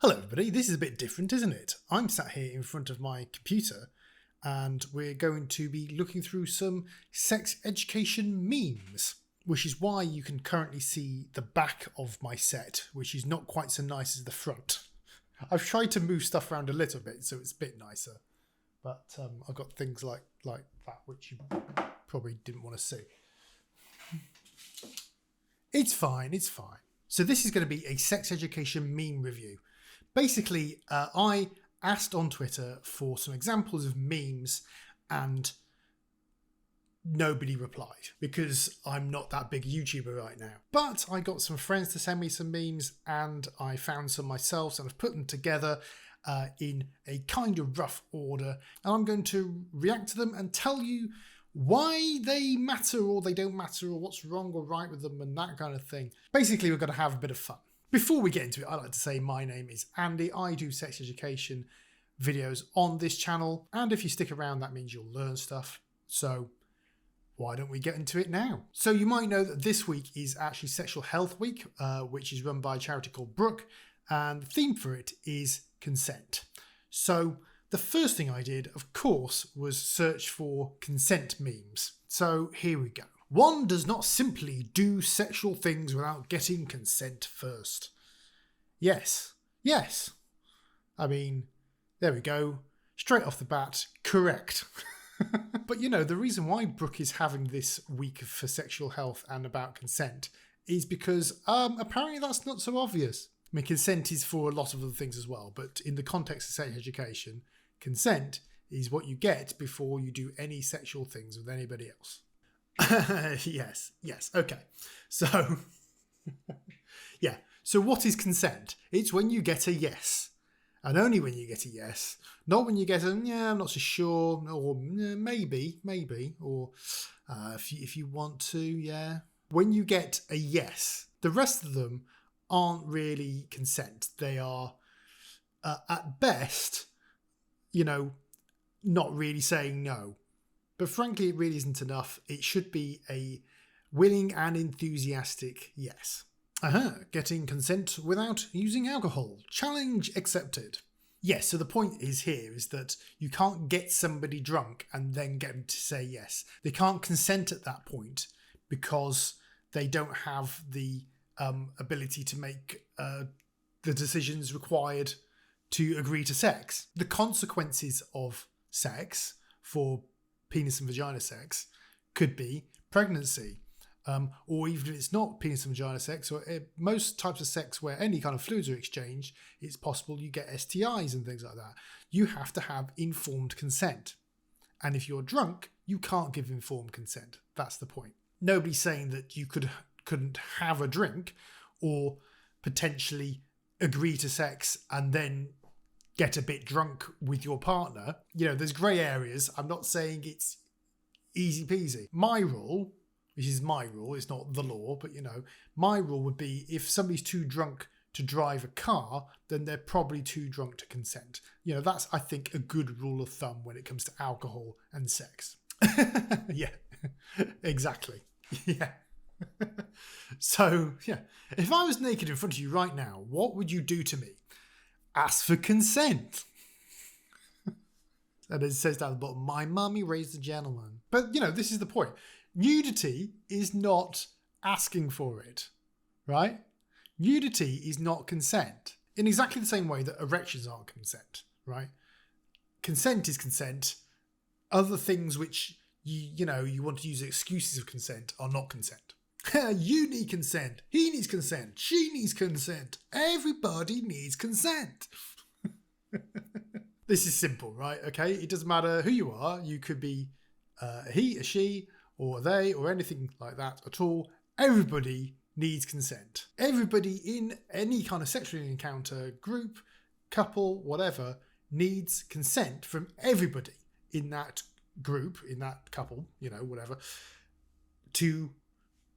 Hello everybody, this is a bit different, isn't it? I'm sat here in front of my computer and we're going to be looking through some sex education memes, which is why you can currently see the back of my set, which is not quite so nice as the front. I've tried to move stuff around a little bit so it's a bit nicer, but I've got things like that which you probably didn't want to see. It's fine. So this is going to be a sex education meme review. Basically, I asked on Twitter for some examples of memes and nobody replied because I'm not that big YouTuber right now. But I got some friends to send me some memes and I found some myself and I've put them together in a kind of rough order. And I'm going to react to them and tell you why they matter or they don't matter or what's wrong or right with them and that kind of thing. Basically, we're going to have a bit of fun. Before we get into it, I'd like to say my name is Andy. I do sex education videos on this channel. And if you stick around, that means you'll learn stuff. So why don't we get into it now? So you might know that this week is actually Sexual Health Week, which is run by a charity called Brooke. And the theme for it is consent. So the first thing I did, of course, was search for consent memes. So here we go. One does not simply do sexual things without getting consent first. Yes. I mean, there we go. Straight off the bat, correct. But you know, the reason why Brooke is having this week for sexual health and about consent is because apparently that's not so obvious. I mean, consent is for a lot of other things as well, but in the context of sex education, consent is what you get before you do any sexual things with anybody else. Yes, okay. So, yeah. So what is consent? It's when you get a yes. And only when you get a yes. Not when you get a, yeah, I'm not so sure, or maybe, or if you want to, yeah. When you get a yes, the rest of them aren't really consent. They are, at best, you know, not really saying no. But frankly, it really isn't enough. It should be a willing and enthusiastic yes. Getting consent without using alcohol. Challenge accepted. Yes, so the point is here is that you can't get somebody drunk and then get them to say yes. They can't consent at that point because they don't have the ability to make the decisions required to agree to sex. The consequences of sex for penis and vagina sex could be pregnancy, or even if it's not penis and vagina sex, or most types of sex where any kind of fluids are exchanged, it's possible you get STIs and things like that. You have to have informed consent. And if you're drunk, you can't give informed consent. That's the point. Nobody's saying that you couldn't have a drink or potentially agree to sex and then get a bit drunk with your partner. You know, there's grey areas. I'm not saying it's easy peasy. My rule, which is my rule, it's not the law, but you know, my rule would be if somebody's too drunk to drive a car, then they're probably too drunk to consent. You know, that's, I think, a good rule of thumb when it comes to alcohol and sex. Yeah, exactly. Yeah. So, yeah, if I was naked in front of you right now, what would you do to me? Ask for consent. And it says down the bottom, my mummy raised a gentleman. But, you know, this is the point. Nudity is not asking for it, right? Nudity is not consent. In exactly the same way that erections aren't consent, right? Consent is consent. Other things which, you want to use excuses of consent are not consent. You need consent. He needs consent. She needs consent. Everybody needs consent. This is simple, right? Okay, it doesn't matter who you are. You could be he, a she, or they, or anything like that at all. Everybody needs consent. Everybody in any kind of sexual encounter, group, couple, whatever, needs consent from everybody in that group, in that couple, whatever, to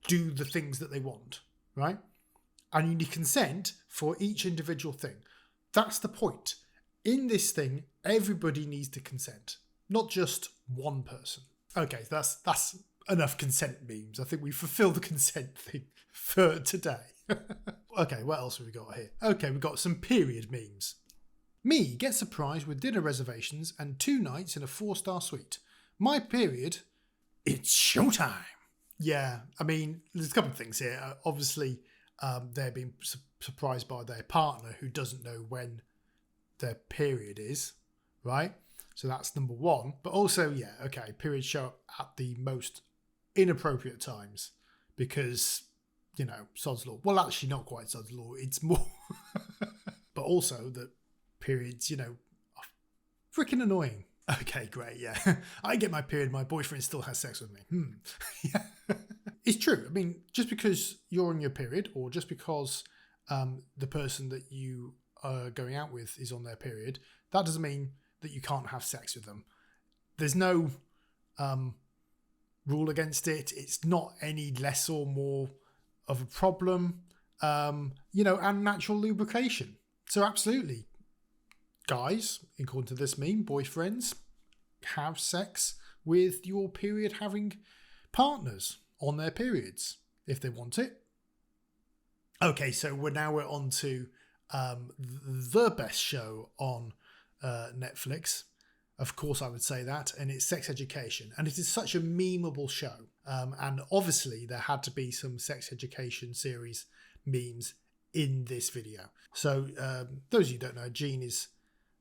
do the things that they want, right? And you need consent for each individual thing. That's the point. In this thing, everybody needs to consent, not just one person. Okay, that's enough consent memes. I think we fulfilled the consent thing for today. Okay, what else have we got here? Okay, we've got some period memes. Me gets surprised with dinner reservations and 2 nights in a 4-star suite. My period, it's showtime. Yeah, I mean, there's a couple of things here. Obviously, they're being surprised by their partner who doesn't know when their period is, right? So that's number one. But also, yeah, okay, periods show up at the most inappropriate times because, you know, sod's law. Well, actually, not quite sod's law. It's more, but also that periods, you know, are freaking annoying. Okay, great, yeah. I get my period, my boyfriend still has sex with me. Yeah. It's true. I mean, just because you're on your period or just because the person that you are going out with is on their period, that doesn't mean that you can't have sex with them. There's no rule against it. It's not any less or more of a problem, you know, and natural lubrication. So absolutely, guys, according to this meme, boyfriends, have sex with your period having partners on their periods if they want it. Okay, so we're on to the best show on Netflix. Of course, I would say that, and it's Sex Education, and it is such a memeable show. And obviously, there had to be some Sex Education series memes in this video. So, those of you who don't know, Jean is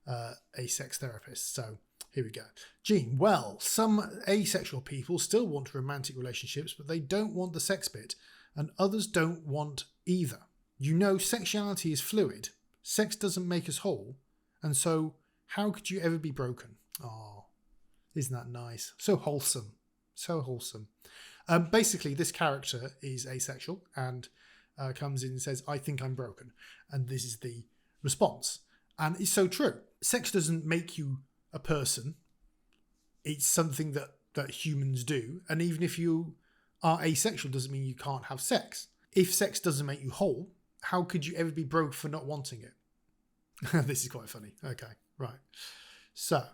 a sex therapist. So, here we go. Jean, well, some asexual people still want romantic relationships, but they don't want the sex bit, and others don't want either. You know, sexuality is fluid. Sex doesn't make us whole, and so how could you ever be broken? Oh, isn't that nice? So wholesome. So wholesome. Basically, this character is asexual and comes in and says, I think I'm broken. And this is the response. And it's so true. Sex doesn't make you a person. It's something that humans do. And even if you are asexual, doesn't mean you can't have sex. If sex doesn't make you whole, how could you ever be broke for not wanting it? This is quite funny. Okay, right. So,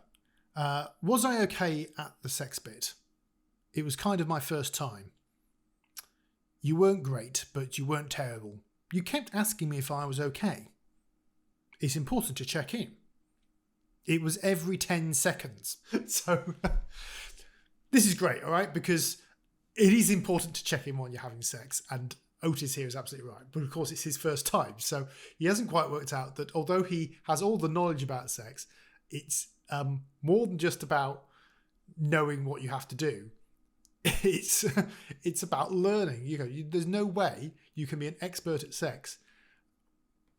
was I okay at the sex bit? It was kind of my first time. You weren't great, but you weren't terrible. You kept asking me if I was okay. It's important to check in. It was every 10 seconds. So, this is great, all right? Because it is important to check in while you're having sex. And Otis here is absolutely right. But of course, it's his first time. So, he hasn't quite worked out that although he has all the knowledge about sex, it's more than just about knowing what you have to do. It's about learning. There's no way you can be an expert at sex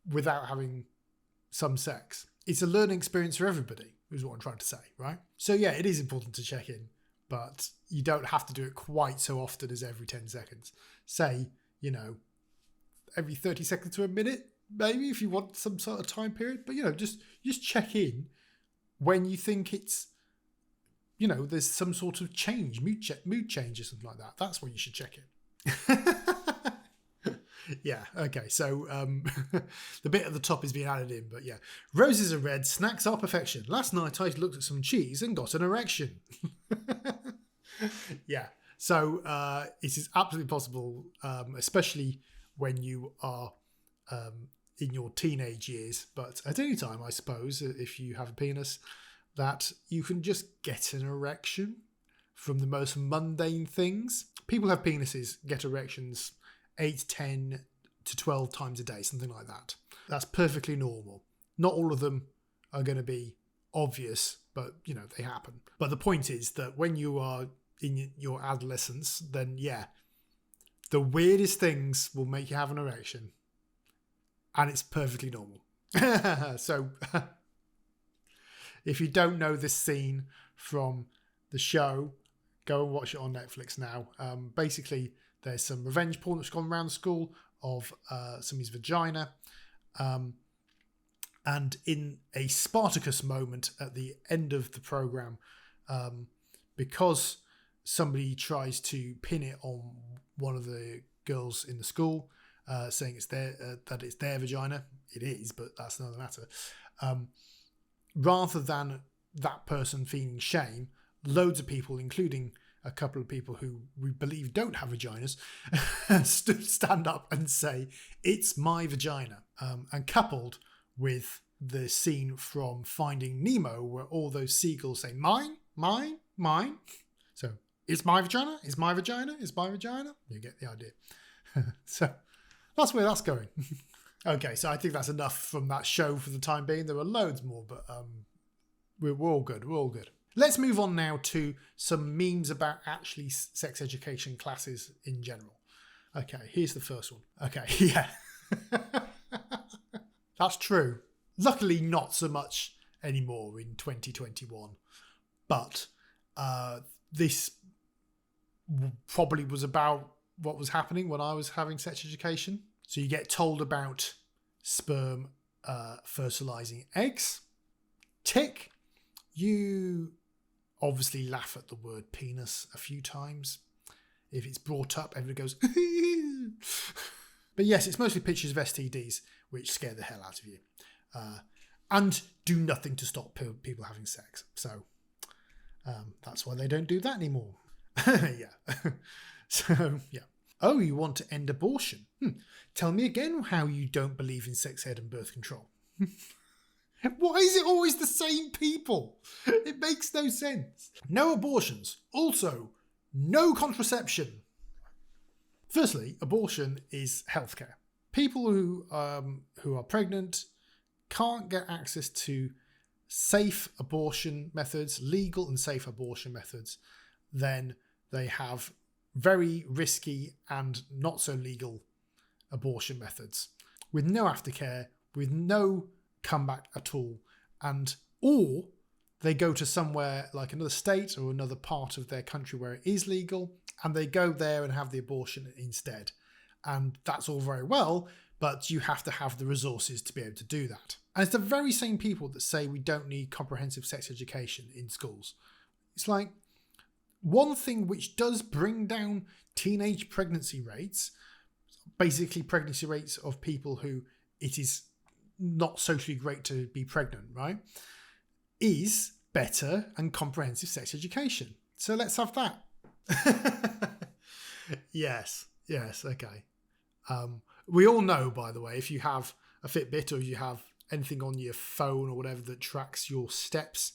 without having some sex. It's a learning experience for everybody, is what I'm trying to say, right? So yeah, it is important to check in, but you don't have to do it quite so often as every 10 seconds. Say, every 30 seconds to a minute, maybe, if you want some sort of time period. But, just check in when you think it's, there's some sort of change, mood change or something like that. That's when you should check in. Yeah, okay. So the bit at the top is being added in, but yeah. Roses are red, snacks are perfection. Last night I looked at some cheese and got an erection. Yeah. So it is absolutely possible, especially when you are in your teenage years, but at any time, I suppose, if you have a penis, that you can just get an erection from the most mundane things. People have penises, get erections 8, 10 to 12 times a day, something like that. That's perfectly normal. Not all of them are going to be obvious, but, they happen. But the point is that when you are in your adolescence, then, yeah, the weirdest things will make you have an erection. And it's perfectly normal. So, if you don't know this scene from the show, go and watch it on Netflix now. Basically, there's some revenge porn that's gone around the school of somebody's vagina. And in a Spartacus moment at the end of the program, because somebody tries to pin it on one of the girls in the school, saying that it's their vagina. It is, but that's another matter. Rather than that person feeling shame, loads of people, including a couple of people who we believe don't have vaginas stand up and say, "It's my vagina." And coupled with the scene from Finding Nemo where all those seagulls say, "Mine, mine, mine." So, it's my vagina, it's my vagina, it's my vagina. You get the idea. So, that's where that's going. Okay, so I think that's enough from that show for the time being. There were loads more, but we're all good. We're all good. Let's move on now to some memes about actually sex education classes in general. Okay, here's the first one. Okay, yeah. That's true. Luckily, not so much anymore in 2021. But this probably was about what was happening when I was having sex education. So you get told about sperm fertilizing eggs. Tick. You obviously laugh at the word penis a few times. If it's brought up, everybody goes, but yes, it's mostly pictures of STDs, which scare the hell out of you. And do nothing to stop people having sex. So that's why they don't do that anymore. Yeah. So, yeah. Oh, you want to end abortion? Tell me again how you don't believe in sex ed and birth control. Why is it always the same people? It makes no sense. No abortions. Also, no contraception. Firstly, abortion is healthcare. People who are pregnant can't get access to safe abortion methods, legal and safe abortion methods, then they have very risky and not so legal abortion methods with no aftercare, with no comeback at all, or they go to somewhere like another state or another part of their country where it is legal, and they go there and have the abortion instead. And that's all very well, but you have to have the resources to be able to do that. And it's the very same people that say we don't need comprehensive sex education in schools. It's like, one thing which does bring down teenage pregnancy rates, basically pregnancy rates of people who it is not socially great to be pregnant, right, is better and comprehensive sex education. So let's have that. Yes, okay. We all know, by the way, if you have a Fitbit or you have anything on your phone or whatever that tracks your steps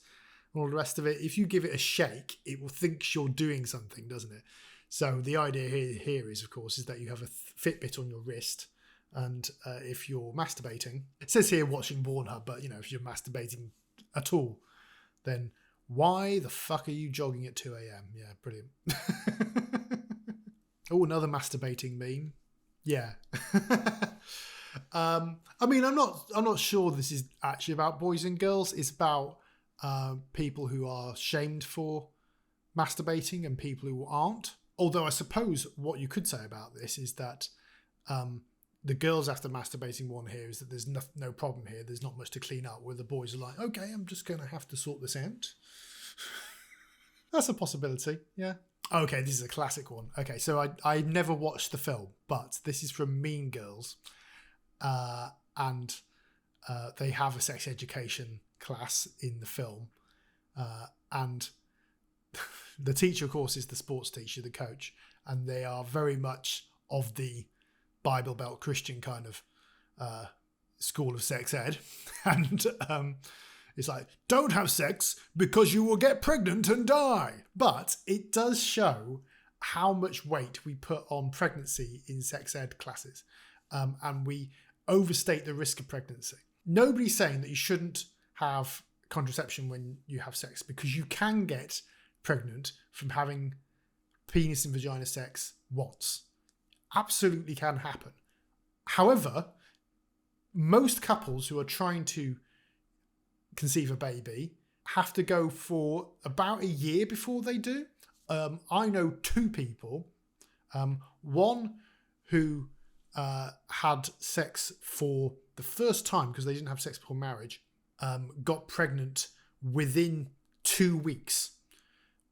and all the rest of it, if you give it a shake, it will think you're doing something, doesn't it? So the idea here is, of course, is that you have a Fitbit on your wrist, and if you're masturbating, it says here watching Pornhub, but if you're masturbating at all, then why the fuck are you jogging at 2 a.m? Yeah, brilliant. Oh, another masturbating meme. Yeah. I mean, I'm not sure this is actually about boys and girls. It's about people who are shamed for masturbating and people who aren't. Although I suppose what you could say about this is that the girls after masturbating one here is that there's no problem here. There's not much to clean up, where the boys are like, okay, I'm just going to have to sort this out. That's a possibility, yeah. Okay, this is a classic one. Okay, so I never watched the film, but this is from Mean Girls. And they have a sex education class in the film. And the teacher, of course, is the sports teacher, the coach. And they are very much of the Bible Belt Christian kind of school of sex ed. And it's like, don't have sex because you will get pregnant and die. But it does show how much weight we put on pregnancy in sex ed classes. And we overstate the risk of pregnancy. Nobody's saying that you shouldn't have contraception when you have sex, because you can get pregnant from having penis and vagina sex once. Absolutely can happen. However, most couples who are trying to conceive a baby have to go for about a year before they do. I know two people, one who had sex for the first time because they didn't have sex before marriage, got pregnant within 2 weeks,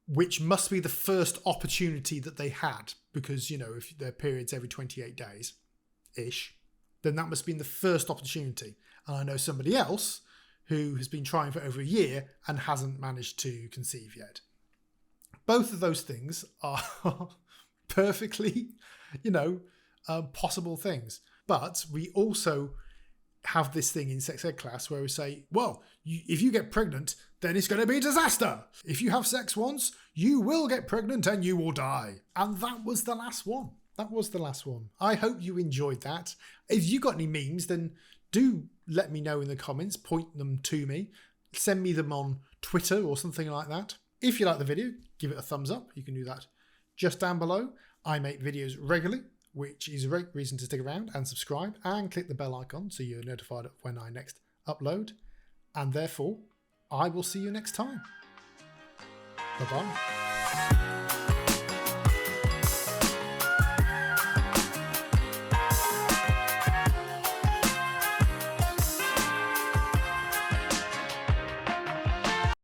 which must be the first opportunity that they had, because, if their period's every 28 days ish, then that must be the first opportunity. And I know somebody else who has been trying for over a year and hasn't managed to conceive yet. Both of those things are perfectly, possible things. But we also have this thing in sex ed class where we say, well, if you get pregnant, then it's going to be a disaster. If you have sex once, you will get pregnant and you will die. And that was the last one. I hope you enjoyed that. If you got any memes, then do let me know in the comments, point them to me, send me them on Twitter or something like that. If you like the video, give it a thumbs up. You can do that just down below. I make videos regularly, which is a great reason to stick around and subscribe and click the bell icon so you're notified of when I next upload. And therefore, I will see you next time. Bye-bye.